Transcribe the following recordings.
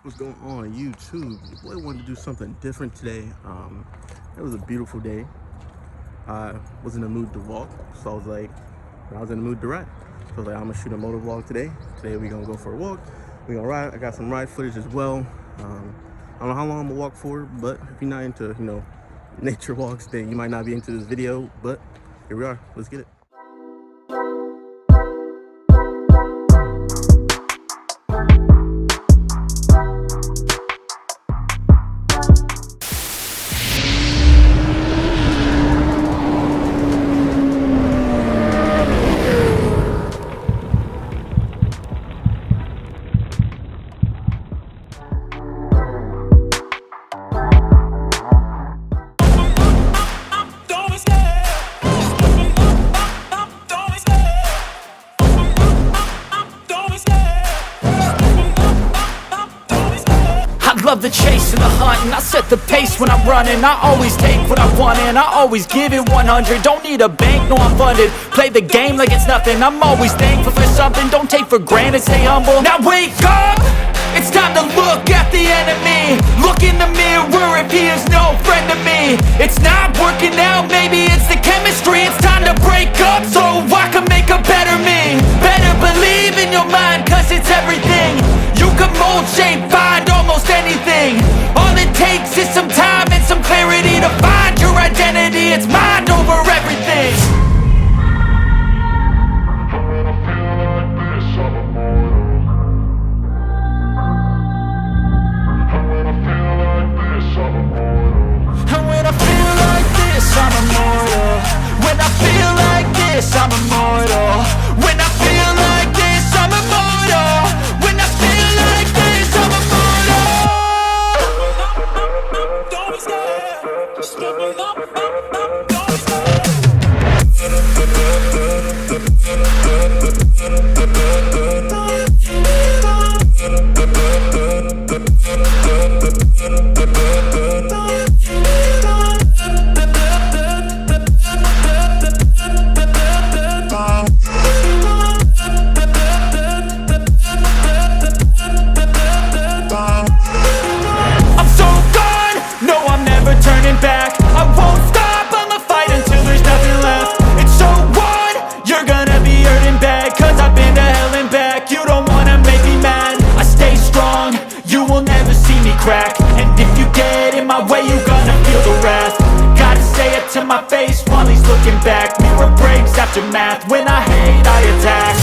What's going on YouTube? Your boy wanted to do something different today. It was a beautiful day. I was in the mood to walk, so I was like, I was in the mood to ride. So I was like, I'm gonna shoot a motor vlog today. Today we're gonna go for a walk. We're gonna ride. I got some ride footage as well. I don't know how long I'm gonna walk for, but if you're not into, nature walks, then you might not be into this video, but here we are. Let's get it. Love the chase and the hunt, and I set the pace when I'm running. I always take what I want and I always give it 100. Don't need a bank, no I'm funded. Play the game like it's nothing. I'm always thankful for something. Don't take for granted, stay humble. Now wake up! It's time to look at the enemy. Look in the mirror if he is no friend to me. It's not working out, maybe it's the chemistry. It's time to break up so I can make a better me. Better believe in your mind, cause it's everything. You can mold, shape, find almost anything. All it takes is some time and some clarity to find your identity. It's mind over everything. And when I feel like this, I'm immortal. When I feel like this, I'm immortal. When I feel like this, I'm immortal. When I feel like this, I'm immortal. Don't be scared. Just give me up. Don't be scared. Turning back, I won't stop, I'ma fight until there's nothing left. It's so what? You're gonna be hurting bad, cause I've been to hell and back. You don't wanna make me mad, I stay strong. You will never see me crack. And if you get in my way, you're gonna feel the wrath. Gotta say it to my face while he's looking back. Mirror breaks after math, when I hate, I attack.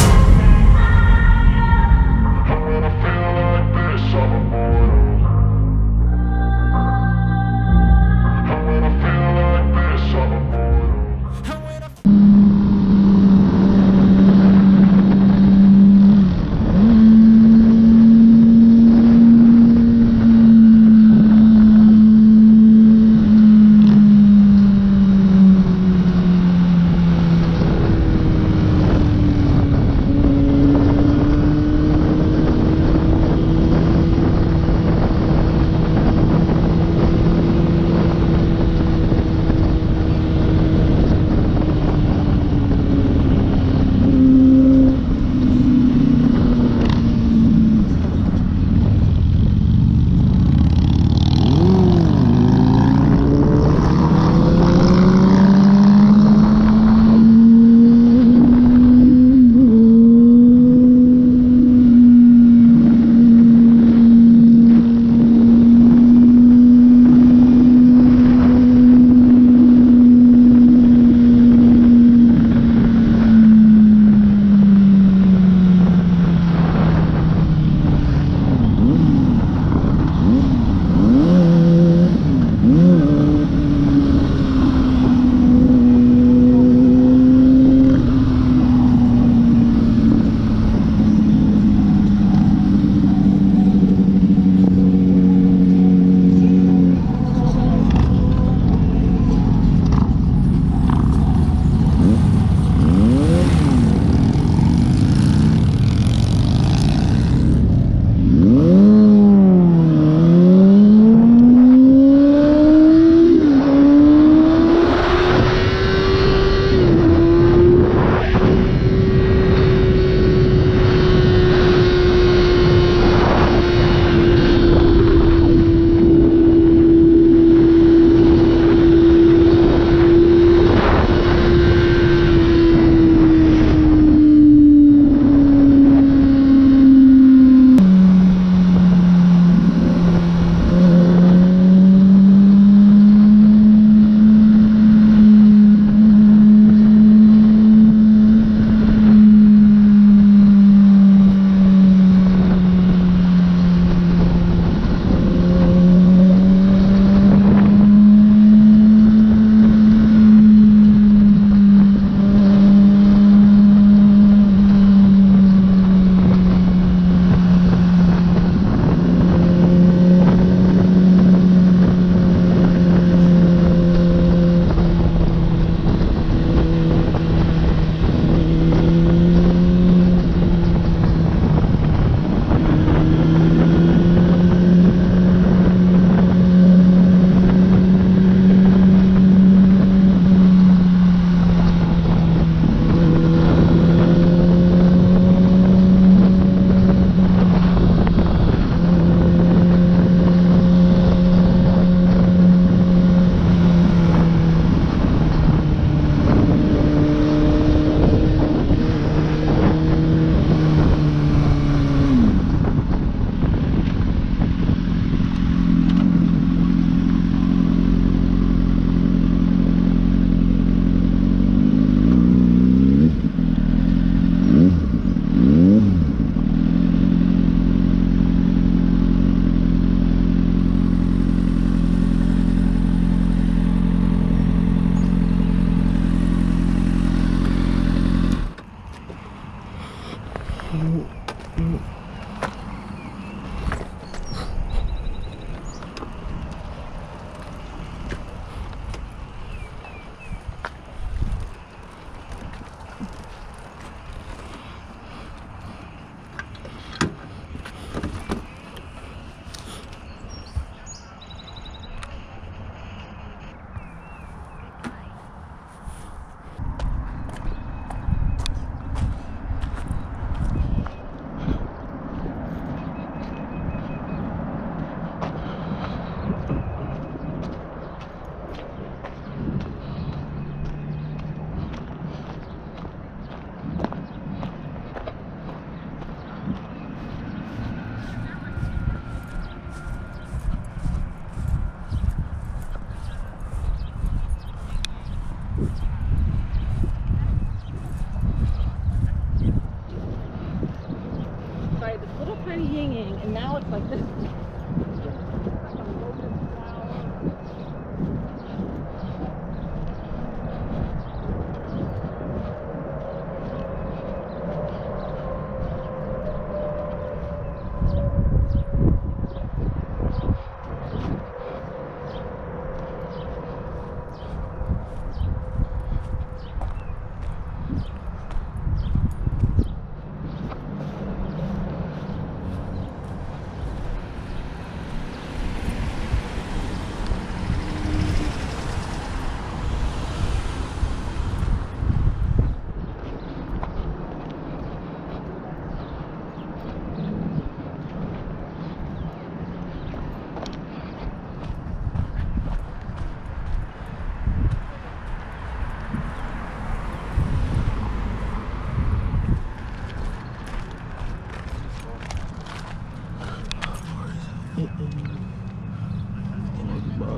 About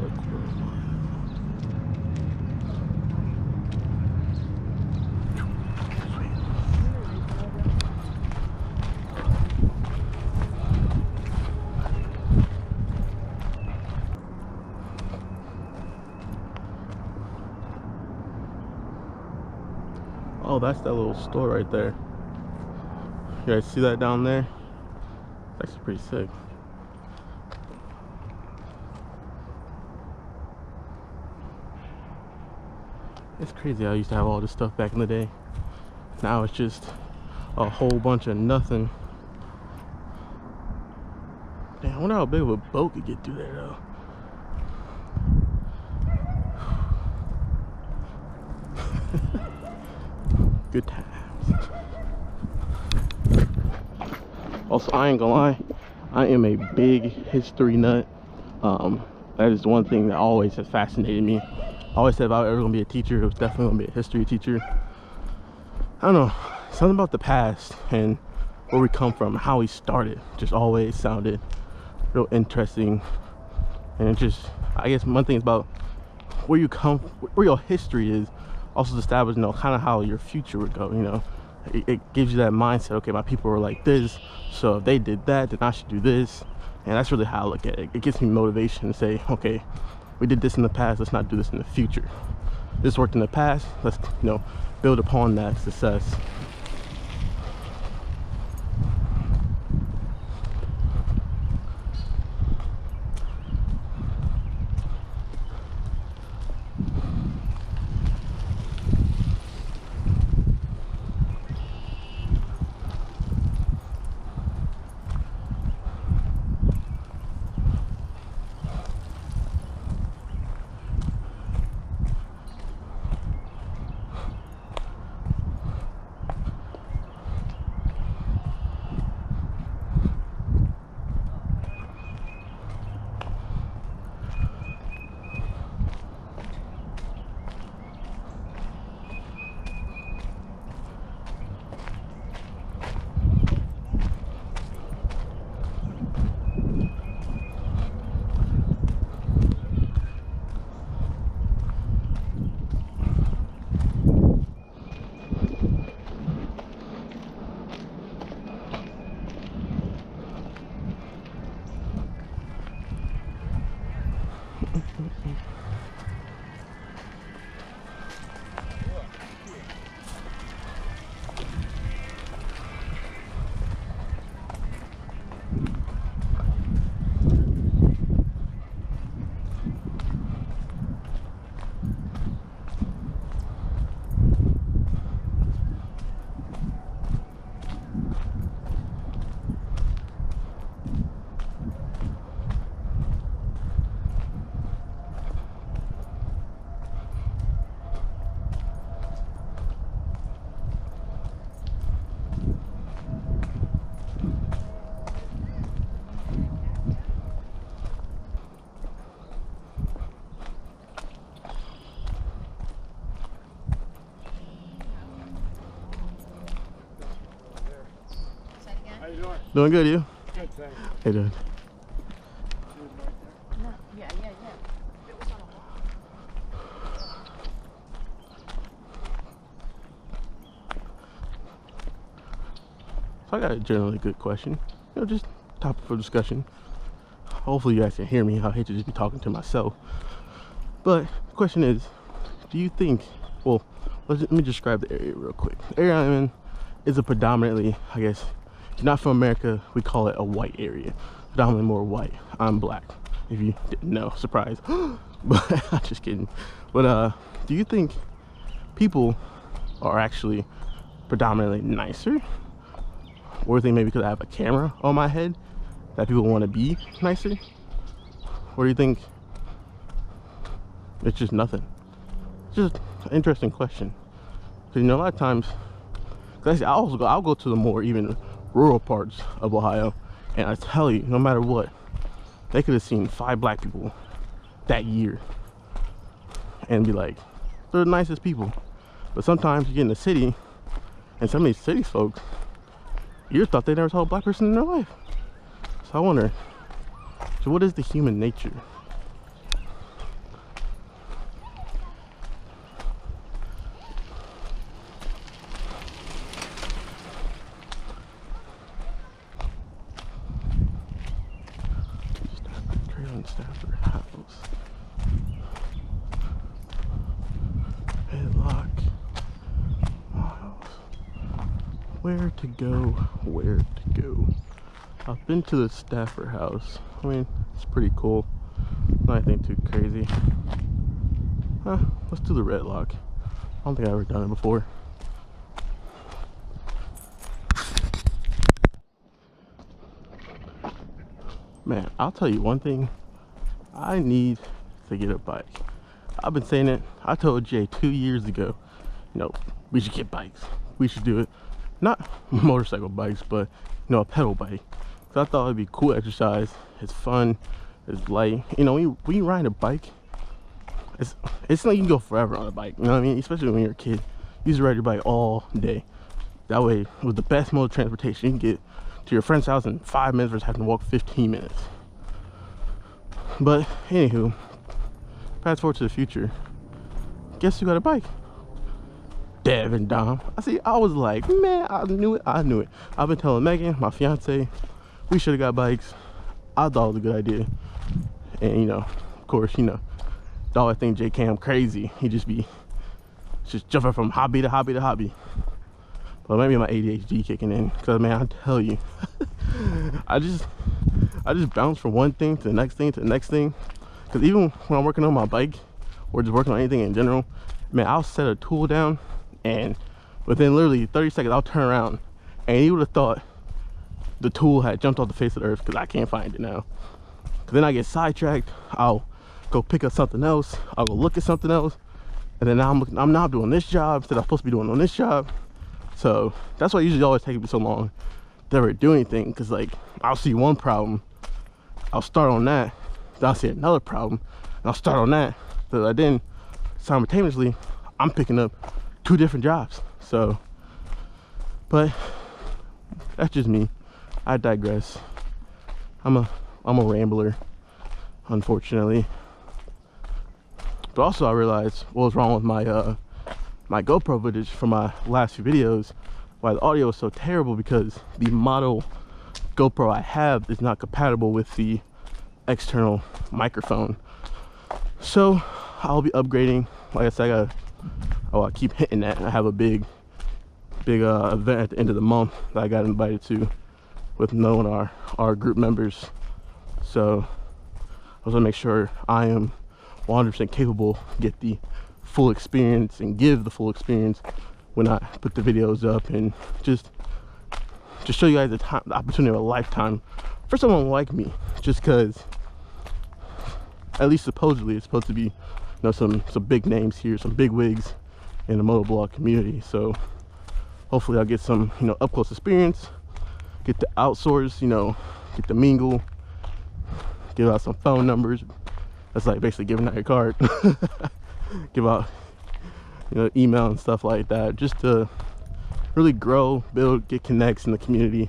a quarter mile. Oh, that's that little store right there. You guys see that down there? It's actually pretty sick. It's crazy how I used to have all this stuff back in the day. Now it's just a whole bunch of nothing. Damn, I wonder how big of a boat could get through there though. Good times. Also, I ain't gonna lie, I am a big history nut. That is one thing that always has fascinated me. I always said if I was ever gonna be a teacher, it was definitely gonna be a history teacher. I don't know, something about the past and where we come from, how we started, just always sounded real interesting. And it just, I guess one thing is about where you come, where your history is, also established, you know, kind of how your future would go, you know. It gives you that mindset, okay, my people were like this, so if they did that, then I should do this. And that's really how I look at it. It gives me motivation to say, okay, we did this in the past, let's not do this in the future. This worked in the past, let's, you know, build upon that success. Doing good, you? Good, thanks. Hey, dude. No, yeah. It was on a wall. So I got a generally good question. You know, just topic for discussion. Hopefully you guys can hear me. I hate to just be talking to myself. But the question is, do you think, well, let me describe the area real quick. The area I'm in is a predominantly, I guess, if you're not from America, we call it a white area. Predominantly more white. I'm black, if you didn't know, surprise. But I'm just kidding. But do you think people are actually predominantly nicer? Or do you think maybe because I have a camera on my head that people want to be nicer? Or do you think it's just nothing? It's just an interesting question. Because, you know, a lot of times, cause I'll go to the more even rural parts of Ohio, and I tell you, no matter what, they could have seen 5 black people that year and be like, they're the nicest people. But sometimes you get in the city, and some of these city folks, you just thought they never saw a black person in their life. So I wonder, So what is the human nature? Stafford House. Headlock. Miles. Where to go? Where to go? I've been to the Stafford House. I mean, it's pretty cool. Not anything too crazy. Let's do the Red Lock. I don't think I've ever done it before. Man, I'll tell you one thing. I need to get a bike. I've been saying it. I told Jay 2 years ago, you know, we should get bikes. We should do it. Not motorcycle bikes, but, you know, a pedal bike. Because I thought it'd be cool exercise. It's fun. It's light. You know, when you ride a bike, it's like you can go forever on a bike. You know what I mean? Especially when you're a kid. You used to ride your bike all day. That way, it was the best mode of transportation. You can get to your friend's house in 5 minutes versus having to walk 15 minutes. But anywho, fast forward to the future. Guess who got a bike? Dev and Dom. I was like, man, I knew it. I've been telling Megan, my fiance, we should have got bikes. I thought it was a good idea. And you know, of course, you know, the always think J Cam crazy. He just jumping from hobby to hobby to hobby. But maybe my ADHD kicking in, because man, I tell you, I just bounce from one thing to the next thing to the next thing. Because even when I'm working on my bike or just working on anything in general, man, I'll set a tool down and within literally 30 seconds I'll turn around and you would have thought the tool had jumped off the face of the earth, because I can't find it now. Because then I get sidetracked. I'll go pick up something else. I'll go look at something else, and then I'm now doing this job instead I'm supposed to be doing on this job. So that's why it usually always takes me so long to ever do anything, because like I'll see one problem, I'll start on that, then I'll see another problem, and I'll start on that. So then simultaneously I'm picking up 2 different jobs. So, but that's just me. I digress. I'm a rambler, unfortunately. But also I realized what was wrong with my my GoPro footage from my last few videos, why the audio is so terrible, because the model GoPro I have is not compatible with the external microphone. So I'll be upgrading. Like I said, I keep hitting that. I have a big event at the end of the month that I got invited to with knowing our group members. So I was gonna make sure I am 100% capable to get the full experience and give the full experience when I put the videos up, and just show you guys the opportunity of a lifetime for someone like me. Just because, at least supposedly, it's supposed to be, you know, some big names here, some big wigs in the motoblog community. So hopefully I'll get some, you know, up close experience, get to outsource, you know, get to mingle, give out some phone numbers. That's like basically giving out your card. Give out, you know, email and stuff like that, just to really grow, build, get connects in the community.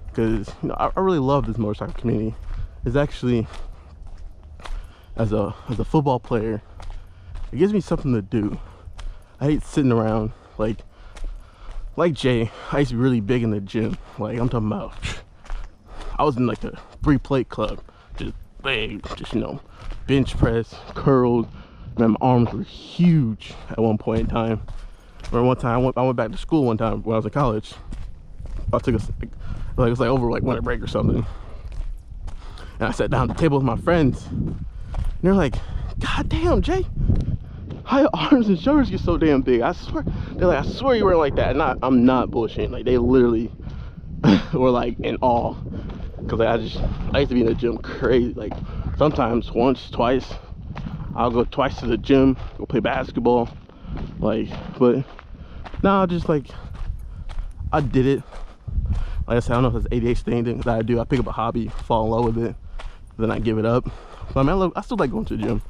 Because, you know, I really love this motorcycle community. It's actually, as a football player, it gives me something to do. I hate sitting around like Jay. I used to be really big in the gym. Like, I'm talking about, I was in like a 3-plate club, just big, just, you know, bench press, curls. Man, my arms were huge at one point in time. Remember one time I went back to school one time when I was in college. I took it was like over like winter break or something, and I sat down at the table with my friends, and they're like, "God damn, Jay, how your arms and shoulders get so damn big?" I swear, they're like, "I swear you weren't like that." And I'm not bullshitting. Like, they literally were like in awe, because like, I used to be in the gym crazy. Like, sometimes once, twice. I'll go twice to the gym, go play basketball, like, but now just like, I did it. Like I said, I don't know if it's ADHD thing that I do. I pick up a hobby, fall in love with it, then I give it up. But I mean, I still like going to the gym.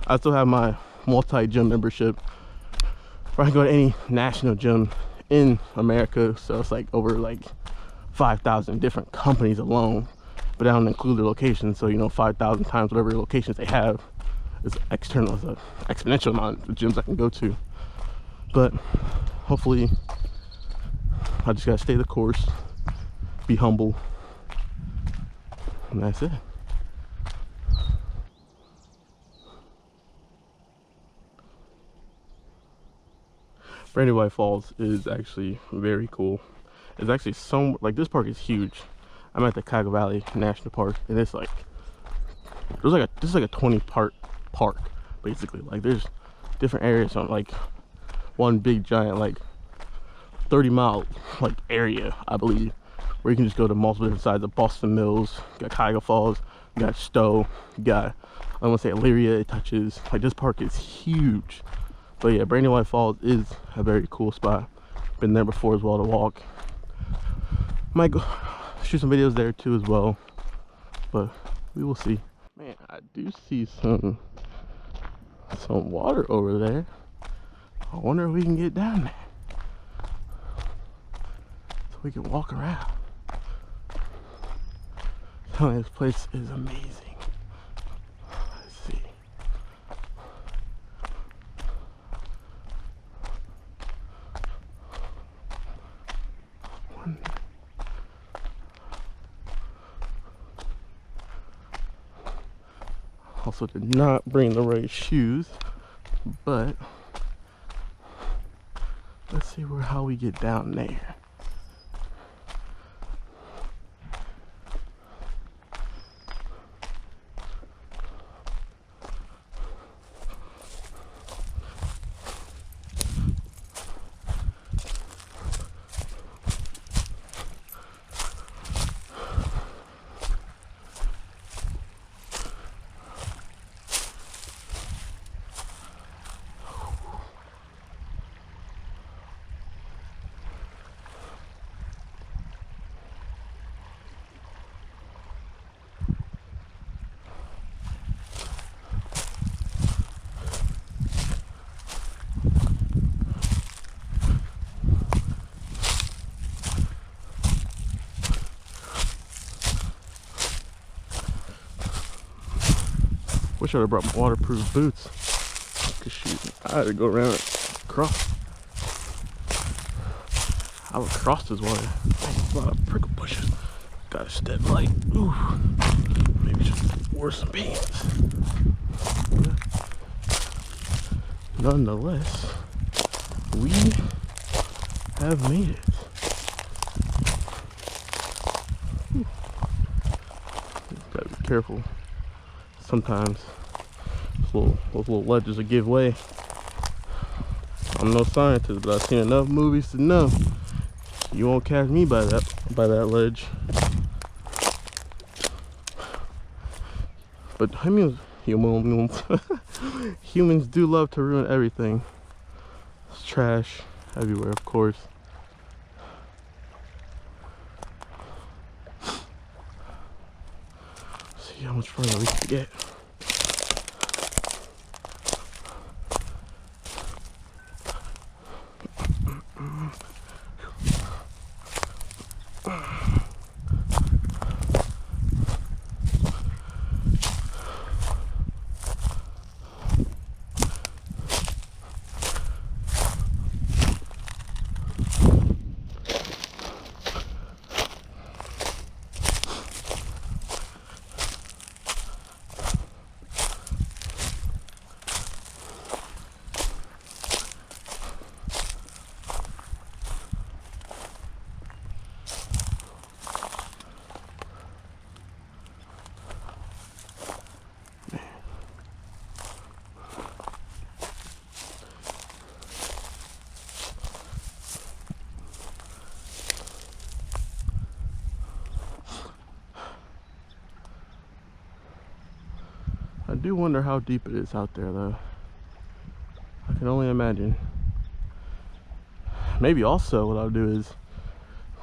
I still have my multi-gym membership, where I can go to any national gym in America. So it's like over like 5,000 different companies alone but I don't include their location. So, you know, 5,000 times whatever locations they have is external, is an exponential amount of gyms I can go to. But hopefully, I just gotta stay the course, be humble, and that's it. Brandy White Falls is actually very cool. It's actually like, this park is huge. I'm at the Cuyahoga Valley National Park, and it's like, this is like a 20-part park, basically. Like, there's different areas on like one big giant like 30-mile like area, I believe, where you can just go to multiple different sides of Boston Mills. You got Cuyahoga Falls, you got Stowe, you got, I want to say Elyria. It touches, like, this park is huge. But yeah, Brandy White Falls is a very cool spot. Been there before as well to walk. Might go shoot some videos there too as well, but we will see. Man, I do see some water over there. I wonder if we can get down there so we can walk around. This place is amazing. Let's see. Also did not bring the right shoes, but let's see how we get down there. Wish I'd have brought my waterproof boots. Cause shoot, I had to go around and cross. I would cross this water. Dang, a lot of prickle bushes. Gotta step light. Ooh. Maybe should wear some pants. Nonetheless, we have made it. Gotta be careful. Sometimes those little ledges will give way. I'm no scientist, but I've seen enough movies to know you won't catch me by that ledge. But humans do love to ruin everything. There's trash everywhere, of course. See how much further we can get. I do wonder how deep it is out there, though. I can only imagine. Maybe also what I'll do is,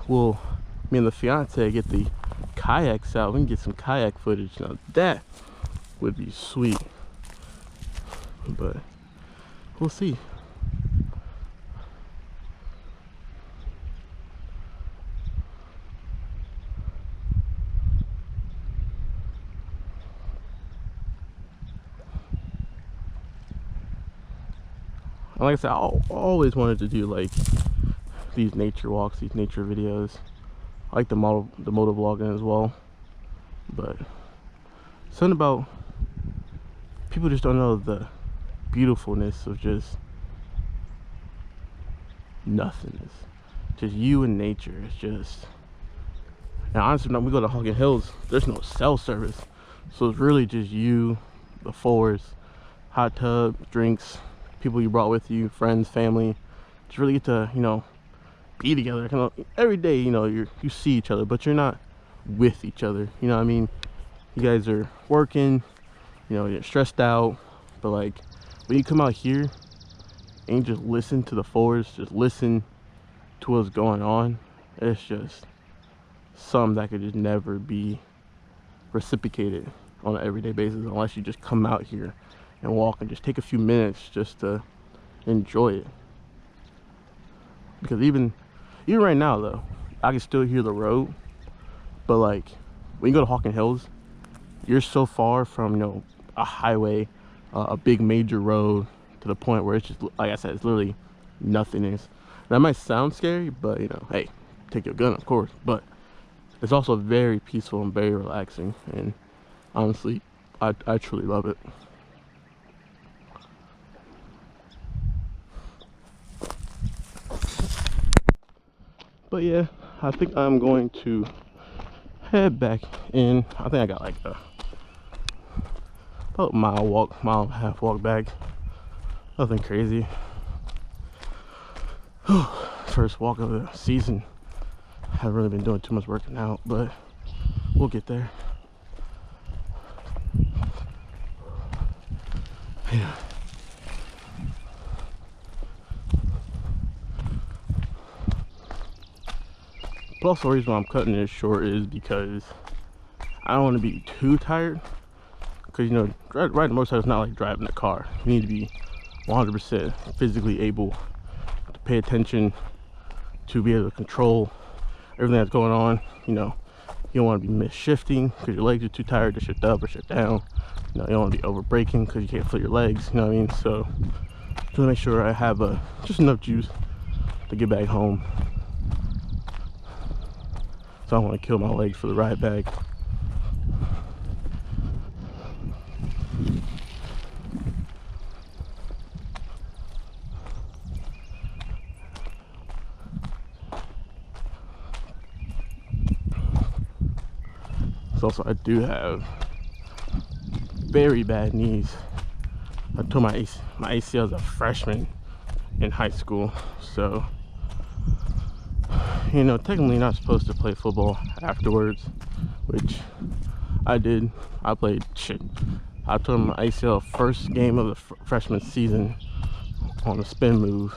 me and the fiance get the kayaks out. We can get some kayak footage. Now that would be sweet. But we'll see. And like I said, I always wanted to do like these nature walks, these nature videos. I like the moto vlogging as well, but something about people just don't know the beautifulness of just nothingness, just you and nature. It's just, and honestly, when we go to Hawken Hills, there's no cell service, so it's really just you, the forest, hot tub, drinks, people you brought with you, friends, family. Just really get to, you know, be together. Kind of every day, you know, you see each other, but you're not with each other. You know what I mean? You guys are working, you know, you're stressed out, but like when you come out here and you just listen to the forest, just listen to what's going on, it's just something that could just never be reciprocated on an everyday basis unless you just come out here and walk and just take a few minutes just to enjoy it. Because even right now though, I can still hear the road, but like when you go to Hawken Hills, you're so far from, you know, a highway, a big major road, to the point where it's just, like I said, it's literally nothingness. That might sound scary, but you know, hey, take your gun, of course, but it's also very peaceful and very relaxing, and honestly, I truly love it. But yeah, I think I'm going to head back in. I think I got like about a mile and a half walk back. Nothing crazy. First walk of the season. Haven't really been doing too much working out, but we'll get there. Yeah. But also the reason why I'm cutting this short is because I don't want to be too tired. Because, you know, riding a motorcycle is not like driving a car. You need to be 100% physically able to pay attention, to be able to control everything that's going on. You know, you don't want to be mis-shifting because your legs are too tired to shift up or shift down. You know, you don't want to be over braking because you can't feel your legs. You know what I mean? So just make sure I have just enough juice to get back home. So I don't want to kill my legs for the ride back. So also I do have very bad knees. I tore my ACL as a freshman in high school, so you know, technically not supposed to play football afterwards, which I did. I played shit. I tore my ACL first game of the freshman season on a spin move,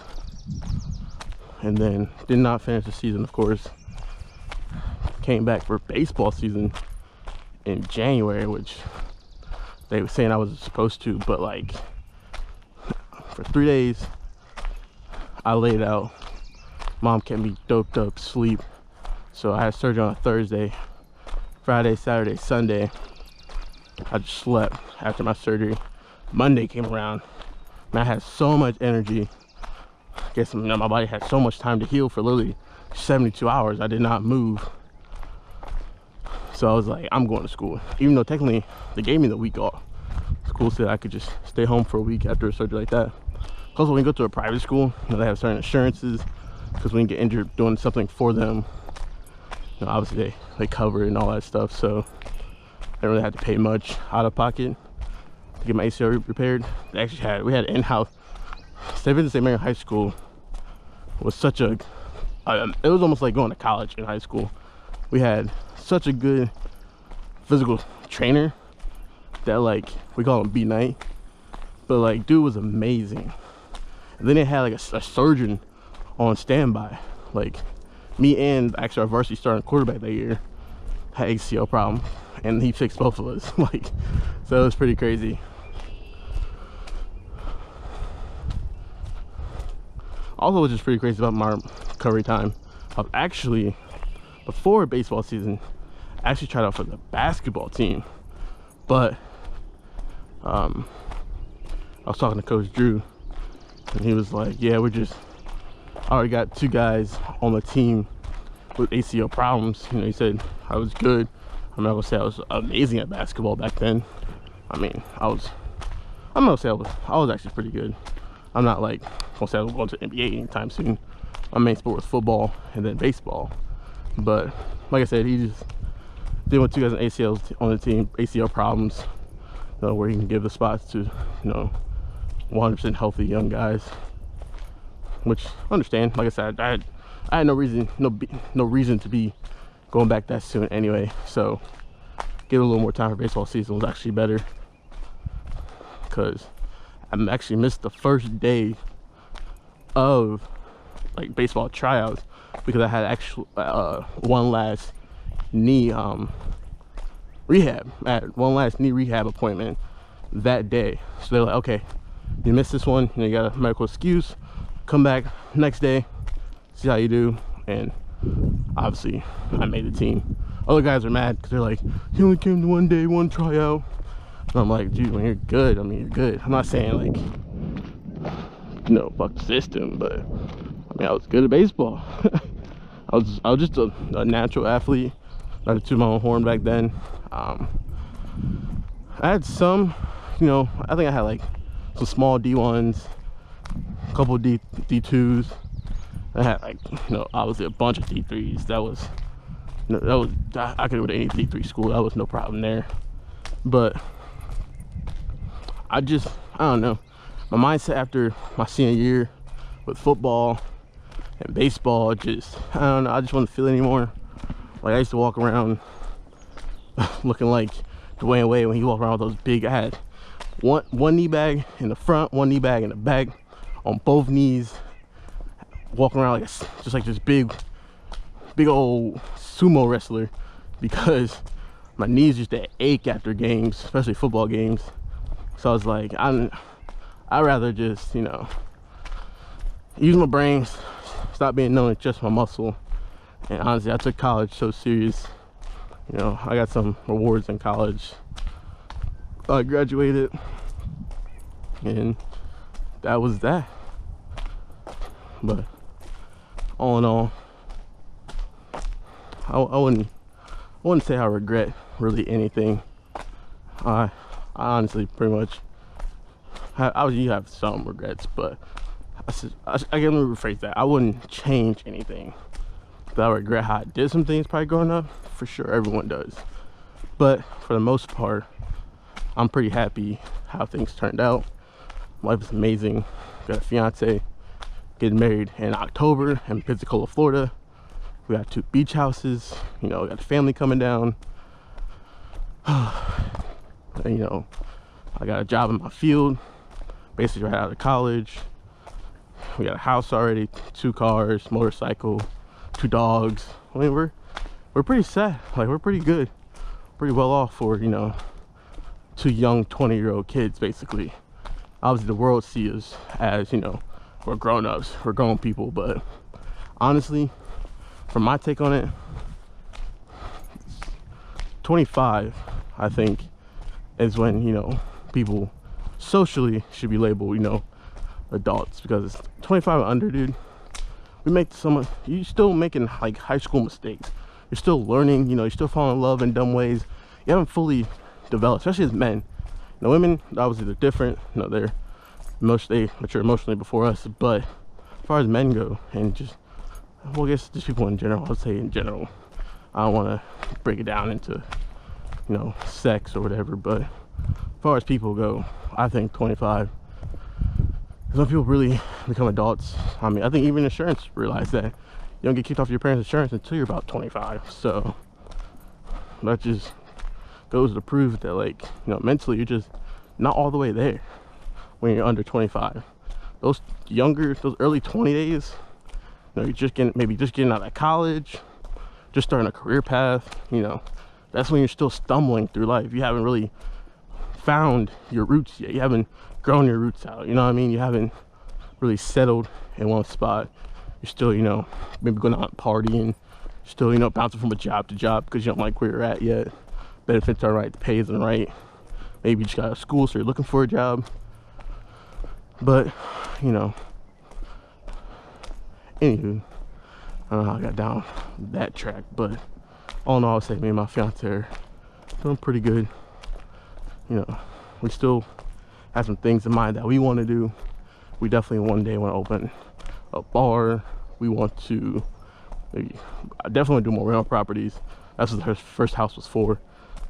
and then did not finish the season, of course. Came back for baseball season in January, which they were saying I was supposed to, but like for 3 days I laid out. Mom kept me doped up, sleep. So I had surgery on a Thursday. Friday, Saturday, Sunday, I just slept after my surgery. Monday came around, and I had so much energy. I guess, you know, my body had so much time to heal for literally 72 hours. I did not move. So I was like, I'm going to school. Even though technically they gave me the week off. School said I could just stay home for a week after a surgery like that. Also, when you go to a private school, you know, they have certain insurances, because when you get injured doing something for them, you know, obviously they cover it and all that stuff. So I didn't really have to pay much out of pocket to get my ACL repaired. We had in-house. St. Vincent St. Mary High School was such a, it was almost like going to college in high school. We had such a good physical trainer that, like, we call him B-Night, but like, dude was amazing. And then they had like a surgeon on standby. Like, me and actually our varsity starting quarterback that year had ACL problem, and he fixed both of us. Like, so it was pretty crazy. Also, what's just pretty crazy about my recovery time, I was actually, before baseball season, I actually tried out for the basketball team, but I was talking to Coach Drew, And he was like, yeah, I already got 2 guys on the team with ACL problems. You know, he said I was good. I'm not gonna say I was amazing at basketball back then. I mean, I'm gonna say I was actually pretty good. I'm not like gonna say I was going to the NBA anytime soon. My main sport was football and then baseball. But like I said, he just dealing with 2 guys with ACLs on the team, ACL problems, you know, where he can give the spots to, you know, 100% healthy young guys, which I understand. Like I said, I had no reason to be going back that soon anyway. So give a little more time for baseball season was actually better, because I actually missed the first day of like baseball tryouts because I had actual one last knee rehab. I had one last knee rehab appointment that day. So they're like, okay, you missed this one, you got a medical excuse, come back next day, see how you do. And obviously I made the team. Other guys are mad because they're like, you only came to 1 day, 1 tryout. And I'm like, dude, when you're good, I mean, you're good. I'm not saying like, you know, fuck the system, but I mean, I was good at baseball. I was just a natural athlete. Not to toot my own horn back then. I had some, you know, I think I had like some small D1s, a couple D2s. I had like, you know, obviously a bunch of D3s. I could go to any D3 school. That was no problem there. But I don't know. My mindset after my senior year with football and baseball, I don't know. I just wasn't feeling anymore. Like I used to walk around looking like Dwayne Wade when he walked around with those big. I had one knee bag in the front, one knee bag in the back, on both knees, walking around like just like this big old sumo wrestler, because my knees used to ache after games, especially football games. So I was like, I'd rather just, you know, use my brains, stop being known as just my muscle. And honestly, I took college so serious. You know, I got some rewards in college. I graduated, and that was that. But all in all, I wouldn't say I regret really anything. I honestly pretty much you have some regrets, but I can rephrase that. I wouldn't change anything. But I regret how I did some things probably growing up. For sure, everyone does. But for the most part, I'm pretty happy how things turned out. Life is amazing. Got a fiance, getting married in October in Pensacola, Florida. We got 2 beach houses. You know, we got a family coming down. And, you know, I got a job in my field, basically right out of college. We got a house already, 2 cars, motorcycle, 2 dogs. I mean, we're pretty set. Like, we're pretty good, pretty well off for, you know, 2 young 20-year-old kids, basically. Obviously the world sees us as, you know, we're grown-ups, we're grown people. But honestly, from my take on it, 25, I think, is when, you know, people socially should be labeled, you know, adults. Because 25 and under, dude, you're still making like high school mistakes. You're still learning, you know, you're still falling in love in dumb ways. You haven't fully developed, especially as men. You know, women, obviously they're different. You know, they mature emotionally before us. But as far as men go, and just, well, I guess just people in general, I would say in general, I don't want to break it down into, you know, sex or whatever, but as far as people go, I think 25. Some people really become adults. I mean, I think even insurance realized that you don't get kicked off your parents' insurance until you're about 25. So that just goes to prove that, like, you know, mentally you're just not all the way there when you're under 25. Those early 20 days, you know, you're just getting out of college, just starting a career path. You know, that's when you're still stumbling through life. You haven't really found your roots yet. You haven't grown your roots out, you know what I mean? You haven't really settled in one spot. You're still, you know, maybe going out partying, still, you know, bouncing from a job to job because you don't like where you're at yet. Benefits aren't right, the pay isn't right. Maybe you just got out of school, so you're looking for a job. But you know, anywho, I don't know how I got down that track, but all in all, I would say me and my fiance are doing pretty good. You know, we still have some things in mind that we want to do. We definitely one day want to open a bar. We want to maybe, I definitely want to do more rental properties. That's what her first house was for.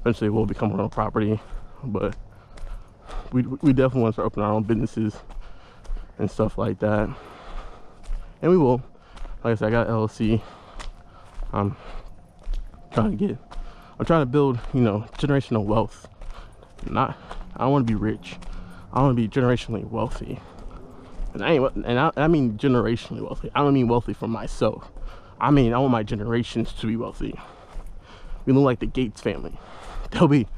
Eventually we'll become a rental property, but we definitely want to start opening our own businesses and stuff like that. And we will. Like I said, I got LLC. I'm trying to build, you know, generational wealth. I don't want to be rich. I want to be generationally wealthy. And I mean generationally wealthy. I don't mean wealthy for myself. I mean, I want my generations to be wealthy. We look like the Gates family. They'll be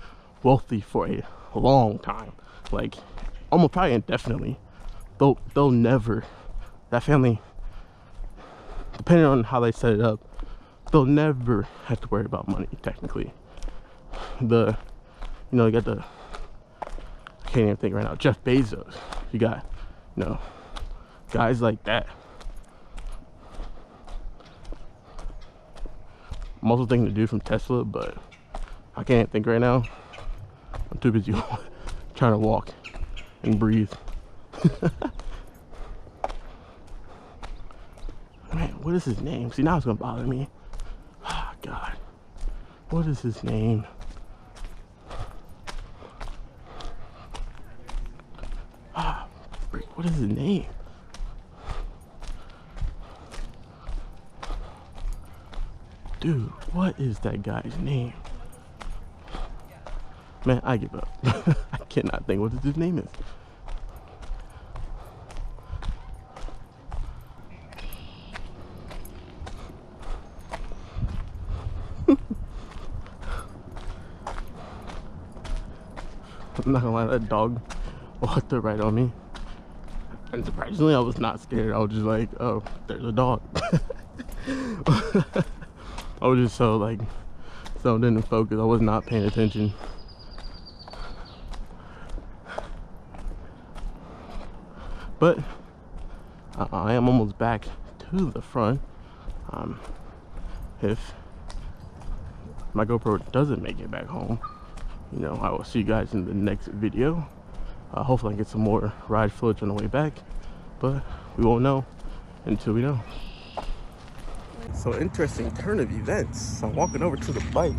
wealthy for a long time. Like, almost probably indefinitely. They'll never, that family, depending on how they set it up, they'll never have to worry about money, technically. You know, you got I can't even think right now, Jeff Bezos. You got, you know, guys like that. I'm also thinking to do from Tesla, but I can't think right now. I'm too busy trying to walk and breathe. Man, what is his name? See, now it's gonna bother me. Oh, God. What is his name? Ah, what is his name? Dude, what is that guy's name? Man, I give up. I cannot think what his name is. I'm not gonna lie, that dog walked up right on me. And surprisingly, I was not scared. I was just like, oh, there's a dog. I was just so like, didn't focus. I was not paying attention. But I am almost back to the front. If my GoPro doesn't make it back home, you know, I will see you guys in the next video. Hopefully I get some more ride footage on the way back, but we won't know until we know. So interesting turn of events. I'm walking over to the bike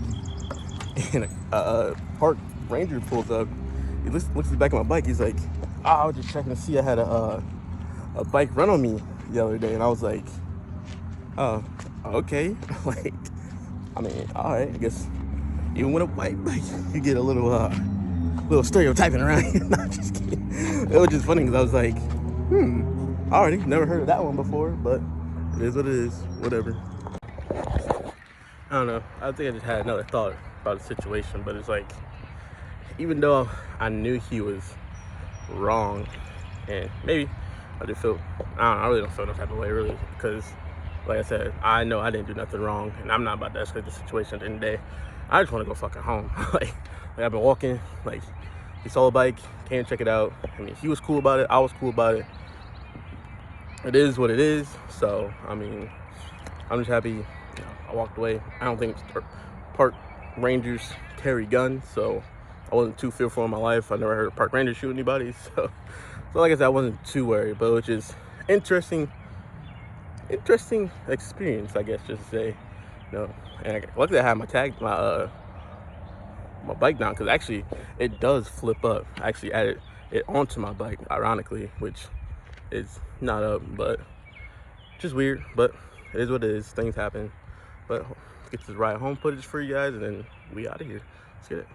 and a park ranger pulls up. He looks at the back of my bike. He's like, oh, I was just checking to see I had a bike run on me the other day. And I was like, oh, okay. Like, I mean, all right, I guess even with a bike, like, you get a little stereotyping around here. No, I'm just kidding. It was just funny because I was like, I already never heard of that one before, but it is what it is, whatever. I don't know, I think I just had another thought about the situation, but it's like, even though I knew he was wrong, and maybe I just feel, I really don't feel no type of way, really, because, like I said, I know I didn't do nothing wrong, and I'm not about to escalate the situation at the end of the day. I just want to go fucking home. like I've been walking, like, he saw a bike, came check it out. I mean, he was cool about it, I was cool about it. It is what it is, so, I mean, I'm just happy, you know, I walked away. I don't think park rangers carry guns, so I wasn't too fearful in my life. I never heard a park ranger shoot anybody, so like I said, I wasn't too worried, but it was just interesting experience, I guess, just to say, you know. And luckily I had my my bike down, because actually it does flip up. I actually added it onto my bike, ironically, which is not up, but just weird, but it is what it is. Things happen. But let's get this ride home footage for you guys, and then we out of here. Let's get it.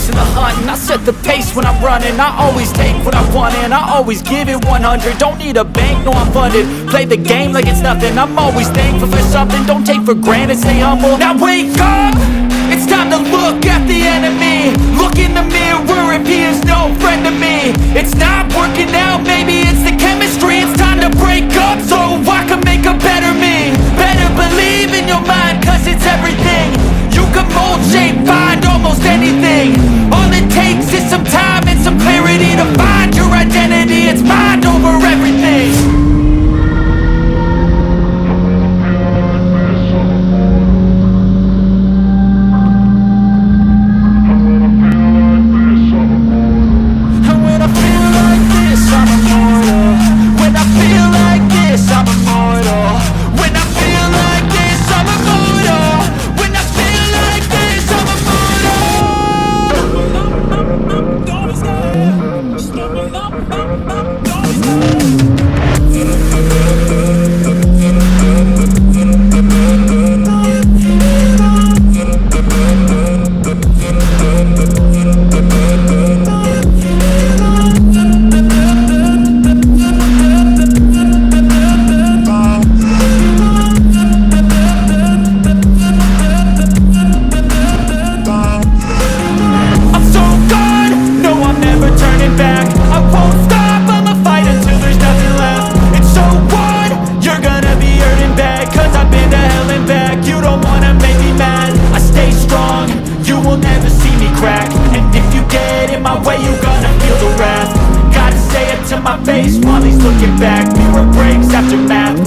chase and the hunt, and I set the pace when I'm running. I always take what I want and I always give it 100. Don't need a bank, no I'm funded. Play the game like it's nothing. I'm always thankful for something. Don't take for granted, stay humble. Now wake up! It's time to look at the enemy. Look in the mirror if he is no friend to me. It's not working out, maybe it's the chemistry. It's time to break up so I can make a better me. Better believe in your mind, cause it's everything. You can mold, shape, find almost anything. All it takes is some time and some clarity to find your identity. It's mind over everything. My face while he's looking back. Mirror breaks after math.